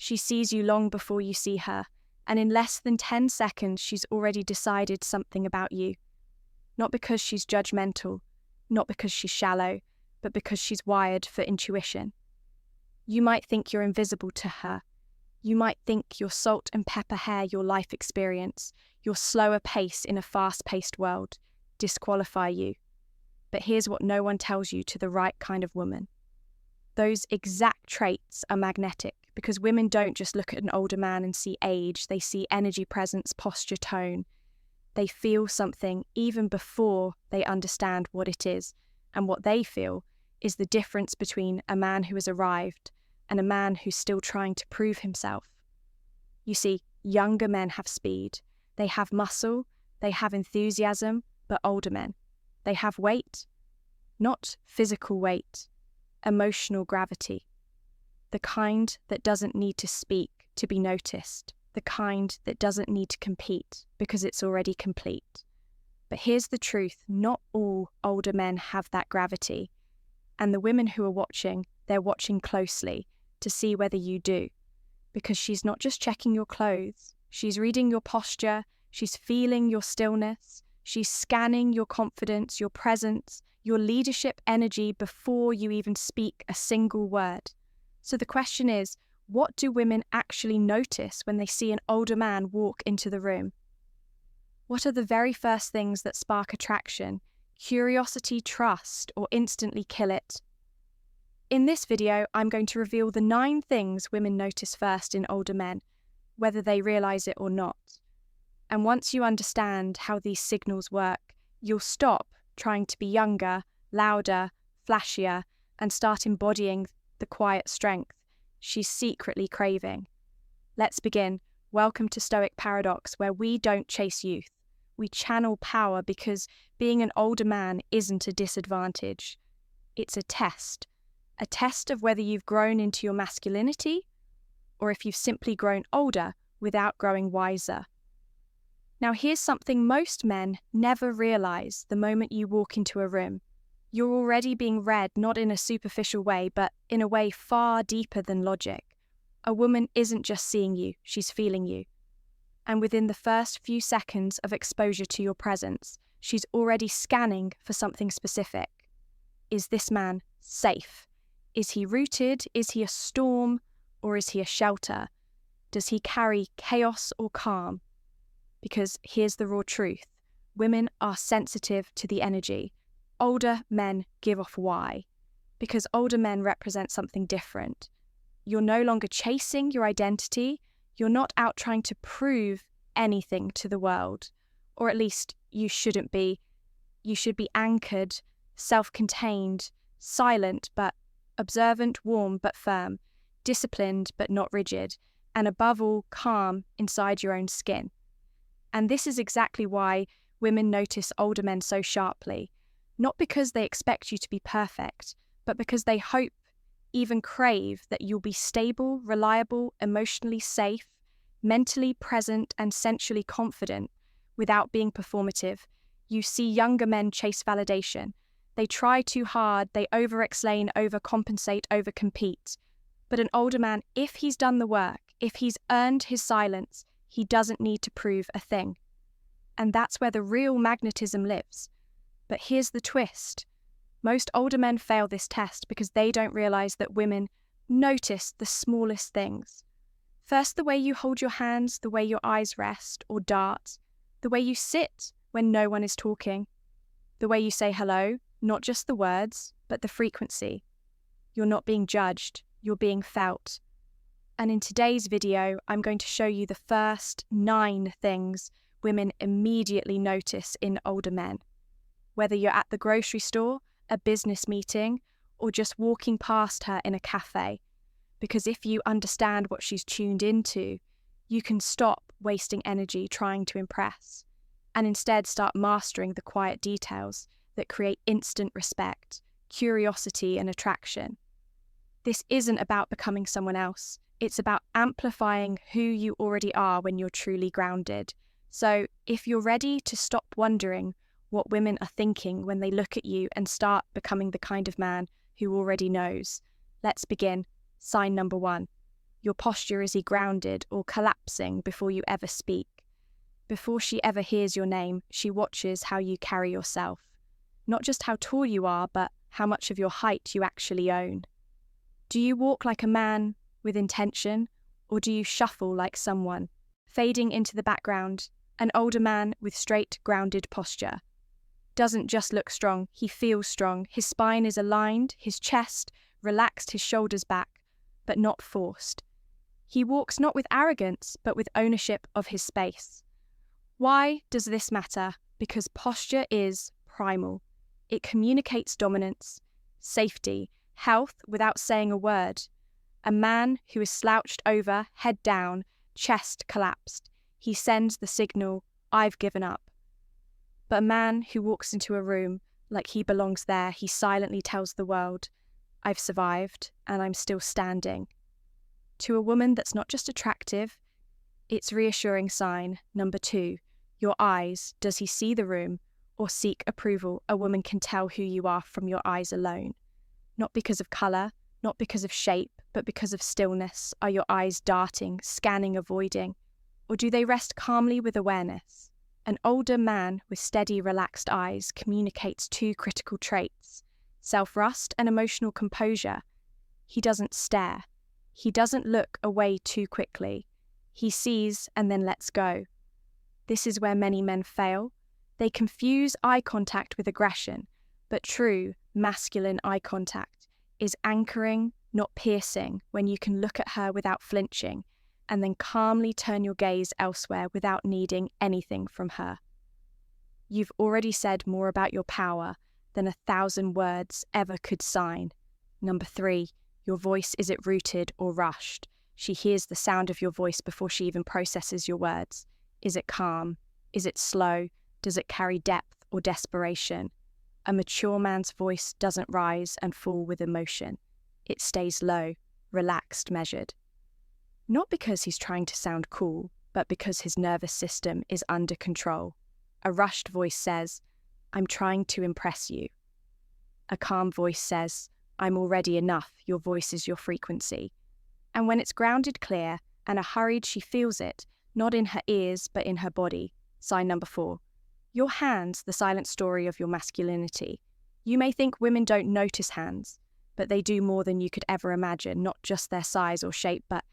She sees you long before you see her, and in less than 10 seconds, she's already decided something about you. Not because she's judgmental, not because she's shallow, but because she's wired for intuition. You might think you're invisible to her. You might think your salt and pepper hair, your life experience, your slower pace in a fast-paced world disqualify you. But here's what no one tells you to the right kind of woman. Those exact traits are magnetic because women don't just look at an older man and see age, they see energy, presence, posture, tone. They feel something even before they understand what it is, and what they feel is the difference between a man who has arrived and a man who's still trying to prove himself. You see, younger men have speed, they have muscle, they have enthusiasm, but older men, they have weight, not physical weight, emotional gravity. The kind that doesn't need to speak to be noticed, the kind that doesn't need to compete because it's already complete. But here's the truth, not all older men have that gravity. And the women who are watching, they're watching closely to see whether you do. Because she's not just checking your clothes, she's reading your posture, she's feeling your stillness, she's scanning your confidence, your presence, your leadership energy before you even speak a single word. So the question is, what do women actually notice when they see an older man walk into the room? What are the very first things that spark attraction, curiosity, trust, or instantly kill it? In this video, I'm going to reveal the 9 things women notice first in older men, whether they realize it or not. And once you understand how these signals work, you'll stop trying to be younger, louder, flashier, and start embodying the quiet strength she's secretly craving. Let's begin. Welcome to Stoic Paradox, where we don't chase youth. We channel power because being an older man isn't a disadvantage. It's a test of whether you've grown into your masculinity or if you've simply grown older without growing wiser. Now here's something most men never realize the moment you walk into a room. You're already being read not in a superficial way, but in a way far deeper than logic. A woman isn't just seeing you, she's feeling you. And within the first few seconds of exposure to your presence, she's already scanning for something specific. Is this man safe? Is he rooted? Is he a storm? Or is he a shelter? Does he carry chaos or calm? Because here's the raw truth. Women are sensitive to the energy. Older men give off why. Because older men represent something different. You're no longer chasing your identity. You're not out trying to prove anything to the world. Or at least you shouldn't be. You should be anchored, self-contained, silent but observant, warm but firm, disciplined but not rigid, and above all, calm inside your own skin. And this is exactly why women notice older men so sharply. Not because they expect you to be perfect, but because they hope, even crave, that you'll be stable, reliable, emotionally safe, mentally present, and sensually confident without being performative. You see younger men chase validation. They try too hard, they over-explain, overcompensate, overcompete. But an older man, if he's done the work, if he's earned his silence, he doesn't need to prove a thing. And that's where the real magnetism lives. But here's the twist. Most older men fail this test because they don't realize that women notice the smallest things. First, the way you hold your hands, the way your eyes rest or dart, the way you sit when no one is talking, the way you say hello, not just the words, but the frequency. You're not being judged, you're being felt. And in today's video, I'm going to show you the first 9 things women immediately notice in older men. Whether you're at the grocery store, a business meeting, or just walking past her in a cafe. Because if you understand what she's tuned into, you can stop wasting energy trying to impress, and instead start mastering the quiet details that create instant respect, curiosity, and attraction. This isn't about becoming someone else. It's about amplifying who you already are when you're truly grounded. So if you're ready to stop wondering what women are thinking when they look at you and start becoming the kind of man who already knows, let's begin. Sign number 1. Your posture, is he grounded or collapsing before you ever speak? Before she ever hears your name, she watches how you carry yourself. Not just how tall you are, but how much of your height you actually own. Do you walk like a man with intention, or do you shuffle like someone, fading into the background, an older man with straight, grounded posture? Doesn't just look strong, he feels strong. His spine is aligned, his chest relaxed, his shoulders back, but not forced. He walks not with arrogance, but with ownership of his space. Why does this matter? Because posture is primal. It communicates dominance, safety, health without saying a word. A man who is slouched over, head down, chest collapsed. He sends the signal, I've given up. But a man who walks into a room like he belongs there, he silently tells the world, I've survived and I'm still standing. To a woman that's not just attractive, it's reassuring sign. Number 2, your eyes. Does he see the room or seek approval? A woman can tell who you are from your eyes alone. Not because of colour, not because of shape, but because of stillness. Are your eyes darting, scanning, avoiding? Or do they rest calmly with awareness? An older man with steady, relaxed eyes communicates 2 critical traits: self-trust and emotional composure. He doesn't stare. He doesn't look away too quickly. He sees and then lets go. This is where many men fail. They confuse eye contact with aggression, but true masculine eye contact is anchoring, not piercing, when you can look at her without flinching and then calmly turn your gaze elsewhere without needing anything from her. You've already said more about your power than 1,000 words ever could sign. Number 3, your voice, is it rooted or rushed? She hears the sound of your voice before she even processes your words. Is it calm? Is it slow? Does it carry depth or desperation? A mature man's voice doesn't rise and fall with emotion. It stays low, relaxed, measured. Not because he's trying to sound cool, but because his nervous system is under control. A rushed voice says, I'm trying to impress you. A calm voice says, I'm already enough. Your voice is your frequency. And when it's grounded clear and a hurried, she feels it, not in her ears, but in her body. Sign number 4. Your hands, the silent story of your masculinity. You may think women don't notice hands, but they do more than you could ever imagine, not just their size or shape, but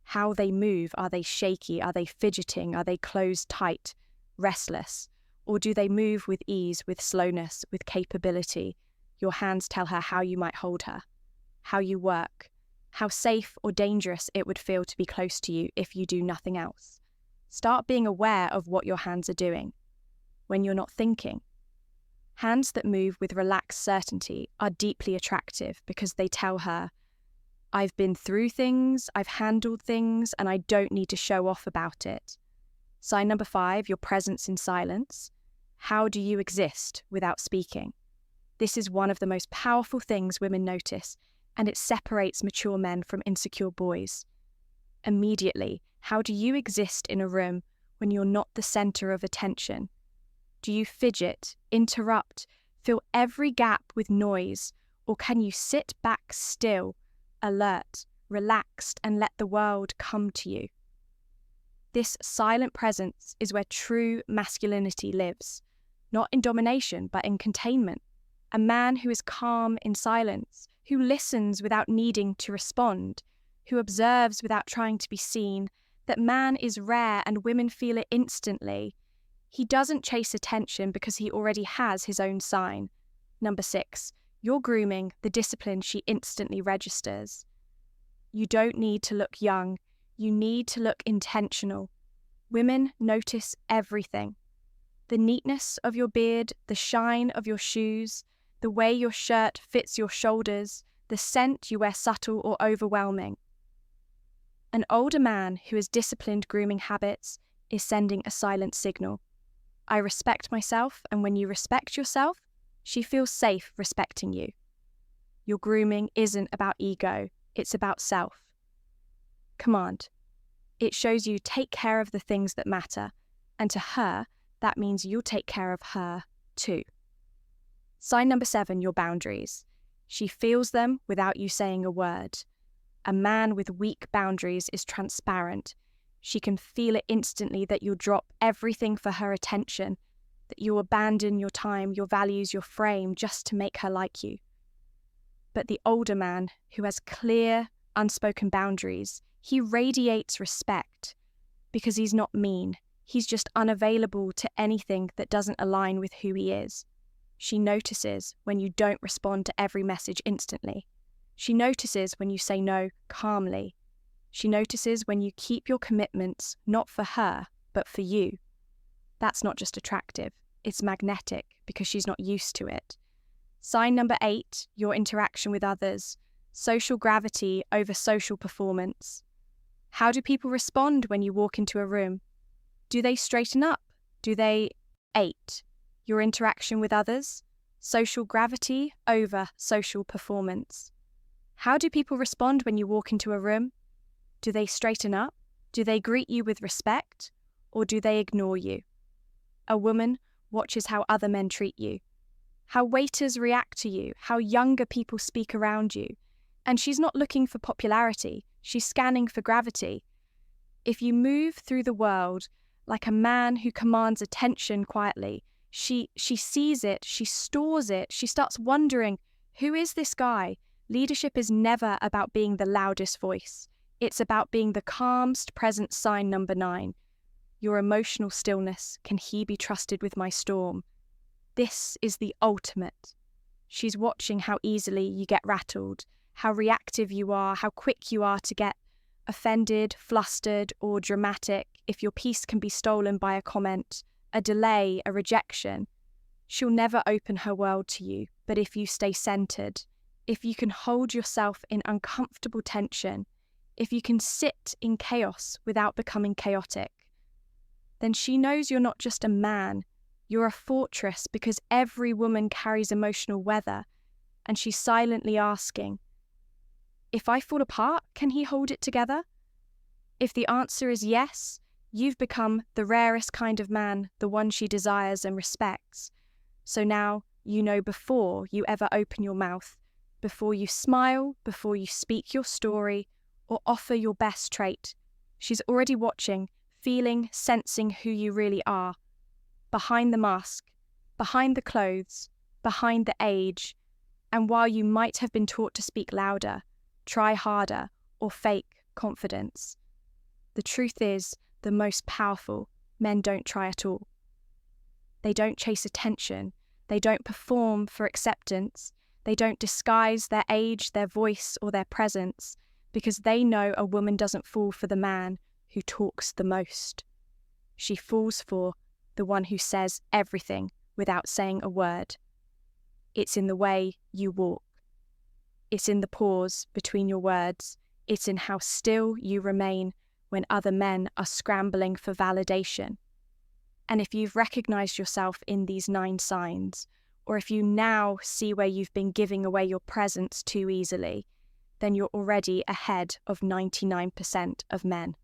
how they move. Are they shaky? Are they fidgeting? Are they closed tight, restless? Or do they move with ease, with slowness, with capability? Your hands tell her how you might hold her, how you work, how safe or dangerous it would feel to be close to you if you do nothing else. Start being aware of what your hands are doing when you're not thinking. Hands that move with relaxed certainty are deeply attractive because they tell her, I've been through things, I've handled things, and I don't need to show off about it. Sign number 5, your presence in silence. How do you exist without speaking? This is one of the most powerful things women notice, and it separates mature men from insecure boys. Immediately, how do you exist in a room when you're not the center of attention? Do you fidget, interrupt, fill every gap with noise, or can you sit back still, alert, relaxed, and let the world come to you? This silent presence is where true masculinity lives, not in domination, but in containment. A man who is calm in silence, who listens without needing to respond, who observes without trying to be seen. That man is rare and women feel it instantly. He doesn't chase attention because he already has his own sign. Number 6, your grooming, the discipline she instantly registers. You don't need to look young. You need to look intentional. Women notice everything. The neatness of your beard, the shine of your shoes, the way your shirt fits your shoulders, the scent you wear subtle or overwhelming. An older man who has disciplined grooming habits is sending a silent signal. I respect myself, and when you respect yourself, she feels safe respecting you. Your grooming isn't about ego, it's about self. Command. It shows you take care of the things that matter, and to her, that means you'll take care of her too. Sign number 7, your boundaries. She feels them without you saying a word. A man with weak boundaries is transparent. She can feel it instantly that you'll drop everything for her attention, that you'll abandon your time, your values, your frame just to make her like you. But the older man, who has clear, unspoken boundaries, he radiates respect because he's not mean. He's just unavailable to anything that doesn't align with who he is. She notices when you don't respond to every message instantly. She notices when you say no calmly. She notices when you keep your commitments not for her, but for you. That's not just attractive, it's magnetic because she's not used to it. Sign number 8, your interaction with others. Social gravity over social performance. How do people respond when you walk into a room? Do they straighten up? Do they 8, your interaction with others? Social gravity over social performance. How do people respond when you walk into a room? Do they straighten up? Do they greet you with respect? Or do they ignore you? A woman watches how other men treat you, how waiters react to you, how younger people speak around you. And she's not looking for popularity, she's scanning for gravity. If you move through the world like a man who commands attention quietly, she sees it, she stores it, she starts wondering, who is this guy? Leadership is never about being the loudest voice. It's about being the calmest present. Sign number 9. Your emotional stillness. Can he be trusted with my storm? This is the ultimate. She's watching how easily you get rattled, how reactive you are, how quick you are to get offended, flustered, or dramatic if your peace can be stolen by a comment, a delay, a rejection. She'll never open her world to you, but if you stay centered, if you can hold yourself in uncomfortable tension, if you can sit in chaos without becoming chaotic, then she knows you're not just a man, you're a fortress because every woman carries emotional weather, and she's silently asking, if I fall apart, can he hold it together? If the answer is yes, you've become the rarest kind of man, the one she desires and respects. So now you know before you ever open your mouth, before you smile, before you speak your story, or offer your best trait. She's already watching, feeling, sensing who you really are. Behind the mask, behind the clothes, behind the age. And while you might have been taught to speak louder, try harder, or fake confidence, the truth is, the most powerful men don't try at all. They don't chase attention. They don't perform for acceptance. They don't disguise their age, their voice, or their presence, because they know a woman doesn't fall for the man who talks the most. She falls for the one who says everything without saying a word. It's in the way you walk. It's in the pause between your words. It's in how still you remain when other men are scrambling for validation. And if you've recognized yourself in these 9 signs, or if you now see where you've been giving away your presence too easily, then you're already ahead of 99% of men.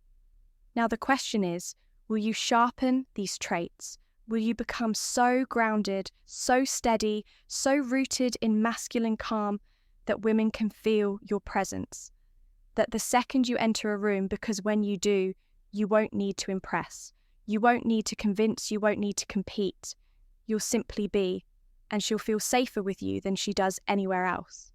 Now the question is, will you sharpen these traits? Will you become so grounded, so steady, so rooted in masculine calm that women can feel your presence? That the second you enter a room, because when you do, you won't need to impress. You won't need to convince, you won't need to compete. You'll simply be, and she'll feel safer with you than she does anywhere else.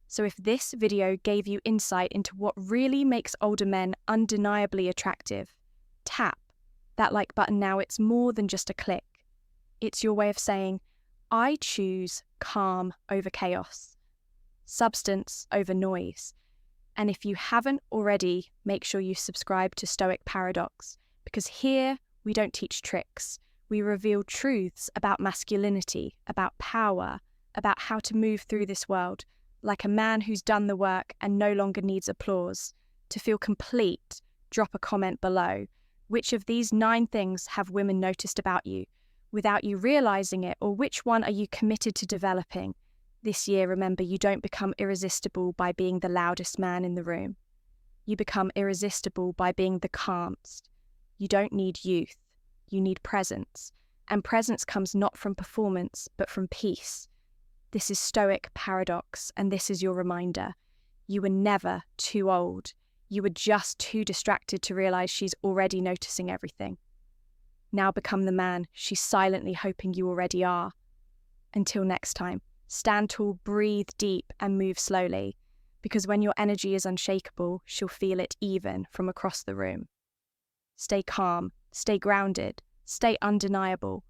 So if this video gave you insight into what really makes older men undeniably attractive, tap that like button now. It's more than just a click. It's your way of saying, I choose calm over chaos, substance over noise. And if you haven't already, make sure you subscribe to Stoic Paradox, because here we don't teach tricks. We reveal truths about masculinity, about power, about how to move through this world like a man who's done the work and no longer needs applause. To feel complete, drop a comment below. Which of these 9 things have women noticed about you without you realizing it, or which one are you committed to developing? This year, remember, you don't become irresistible by being the loudest man in the room. You become irresistible by being the calmest. You don't need youth, you need presence. And presence comes not from performance, but from peace. This is Stoic Paradox, and this is your reminder. You were never too old. You were just too distracted to realize she's already noticing everything. Now become the man she's silently hoping you already are. Until next time, stand tall, breathe deep, and move slowly, because when your energy is unshakable, she'll feel it even from across the room. Stay calm, stay grounded, stay undeniable,